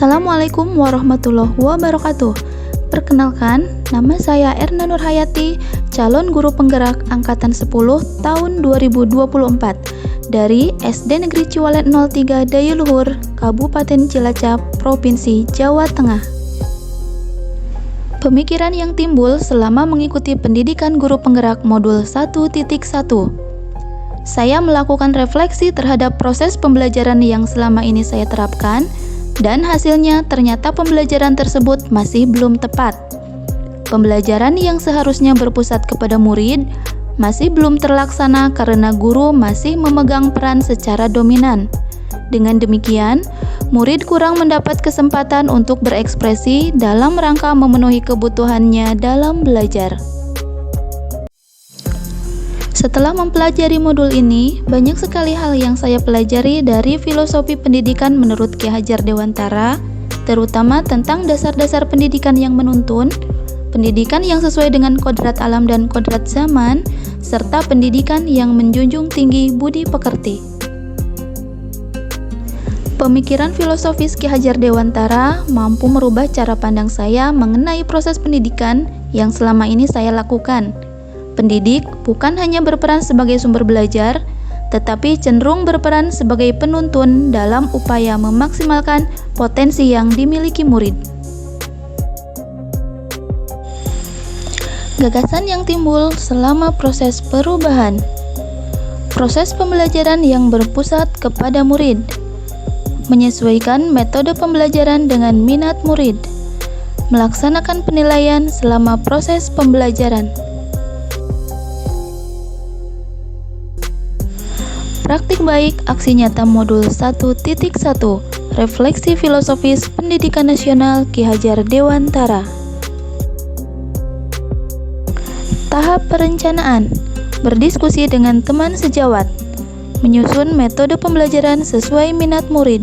Assalamualaikum warahmatullahi wabarakatuh. Perkenalkan, nama saya Erna Nurhayati, calon guru penggerak Angkatan 10 tahun 2024 dari SD Negeri Ciwalet 03 Dayuluhur, Kabupaten Cilacap, Provinsi Jawa Tengah. Pemikiran yang timbul selama mengikuti pendidikan guru penggerak modul 1.1. Saya melakukan refleksi terhadap proses pembelajaran yang selama ini saya terapkan, dan hasilnya ternyata pembelajaran tersebut masih belum tepat. Pembelajaran yang seharusnya berpusat kepada murid masih belum terlaksana karena guru masih memegang peran secara dominan. Dengan demikian, murid kurang mendapat kesempatan untuk berekspresi dalam rangka memenuhi kebutuhannya dalam belajar. Setelah mempelajari modul ini, banyak sekali hal yang saya pelajari dari filosofi pendidikan menurut Ki Hajar Dewantara, terutama tentang dasar-dasar pendidikan yang menuntun, pendidikan yang sesuai dengan kodrat alam dan kodrat zaman, serta pendidikan yang menjunjung tinggi budi pekerti. Pemikiran filosofis Ki Hajar Dewantara mampu merubah cara pandang saya mengenai proses pendidikan yang selama ini saya lakukan. Pendidik bukan hanya berperan sebagai sumber belajar, tetapi cenderung berperan sebagai penuntun dalam upaya memaksimalkan potensi yang dimiliki murid. Gagasan yang timbul selama proses perubahan. Proses pembelajaran yang berpusat kepada murid. Menyesuaikan metode pembelajaran dengan minat murid. Melaksanakan penilaian selama proses pembelajaran. Praktik baik aksi nyata modul 1.1. Refleksi filosofis pendidikan nasional Ki Hajar Dewantara. Tahap perencanaan. Berdiskusi dengan teman sejawat. Menyusun metode pembelajaran sesuai minat murid.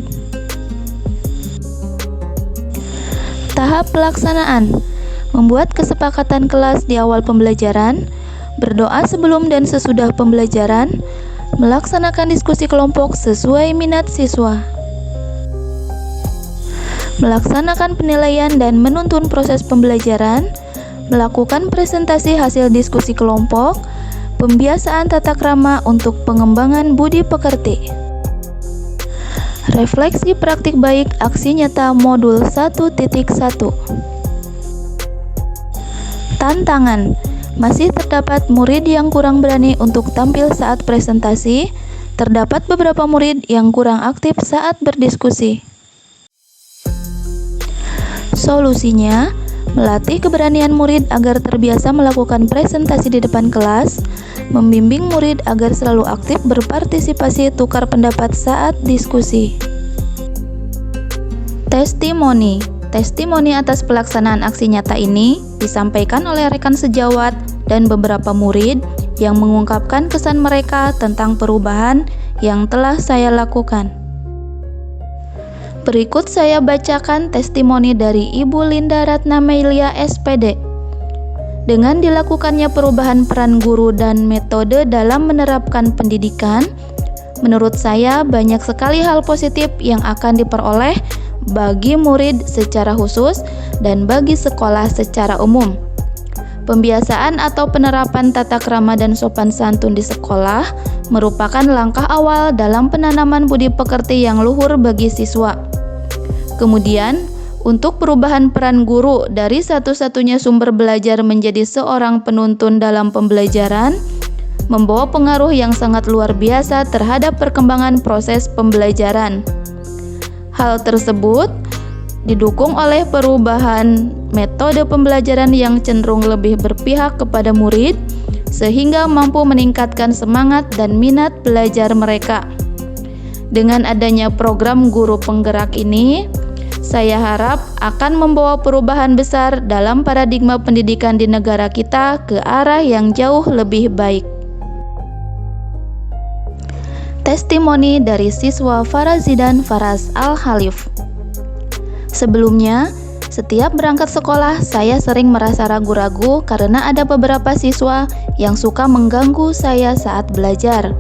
Tahap pelaksanaan. Membuat kesepakatan kelas di awal pembelajaran. Berdoa sebelum dan sesudah pembelajaran. Melaksanakan diskusi kelompok sesuai minat siswa. Melaksanakan penilaian dan menuntun proses pembelajaran. Melakukan presentasi hasil diskusi kelompok. Pembiasaan tata krama untuk pengembangan budi pekerti. Refleksi praktik baik aksi nyata modul 1.1. Tantangan. Masih terdapat murid yang kurang berani untuk tampil saat presentasi. Terdapat beberapa murid yang kurang aktif saat berdiskusi. Solusinya, melatih keberanian murid agar terbiasa melakukan presentasi di depan kelas, membimbing murid agar selalu aktif berpartisipasi tukar pendapat saat diskusi. Testimoni. Testimoni atas pelaksanaan aksi nyata ini disampaikan oleh rekan sejawat dan beberapa murid yang mengungkapkan kesan mereka tentang perubahan yang telah saya lakukan. Berikut saya bacakan testimoni dari Ibu Linda Ratna Melia SPD. Dengan dilakukannya perubahan peran guru dan metode dalam menerapkan pendidikan, menurut saya banyak sekali hal positif yang akan diperoleh bagi murid secara khusus dan bagi sekolah secara umum. Pembiasaan atau penerapan tata krama dan sopan santun di sekolah merupakan langkah awal dalam penanaman budi pekerti yang luhur bagi siswa. Kemudian, untuk perubahan peran guru dari satu-satunya sumber belajar menjadi seorang penuntun dalam pembelajaran, membawa pengaruh yang sangat luar biasa terhadap perkembangan proses pembelajaran. Hal tersebut didukung oleh perubahan metode pembelajaran yang cenderung lebih berpihak kepada murid, sehingga mampu meningkatkan semangat dan minat belajar mereka. Dengan adanya program guru penggerak ini, saya harap akan membawa perubahan besar dalam paradigma pendidikan di negara kita ke arah yang jauh lebih baik. Testimoni dari siswa Farazidan Faraz Al-Khalif. Sebelumnya, setiap berangkat sekolah saya sering merasa ragu-ragu karena ada beberapa siswa yang suka mengganggu saya saat belajar.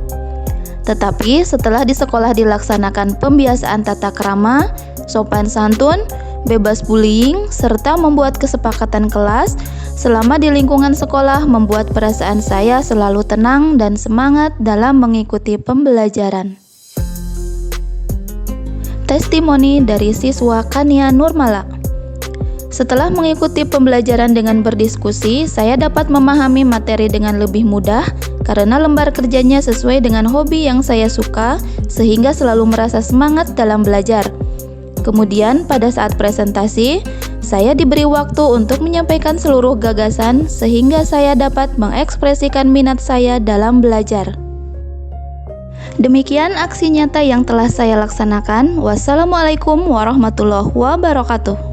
Tetapi setelah di sekolah dilaksanakan pembiasaan tata krama, sopan santun, bebas bullying, serta membuat kesepakatan kelas selama di lingkungan sekolah membuat perasaan saya selalu tenang dan semangat dalam mengikuti pembelajaran. Testimoni dari siswa Kania Nurmala. Setelah mengikuti pembelajaran dengan berdiskusi, saya dapat memahami materi dengan lebih mudah karena lembar kerjanya sesuai dengan hobi yang saya suka, sehingga selalu merasa semangat dalam belajar. Kemudian, pada saat presentasi, saya diberi waktu untuk menyampaikan seluruh gagasan, sehingga saya dapat mengekspresikan minat saya dalam belajar. Demikian aksi nyata yang telah saya laksanakan. Wassalamualaikum warahmatullahi wabarakatuh.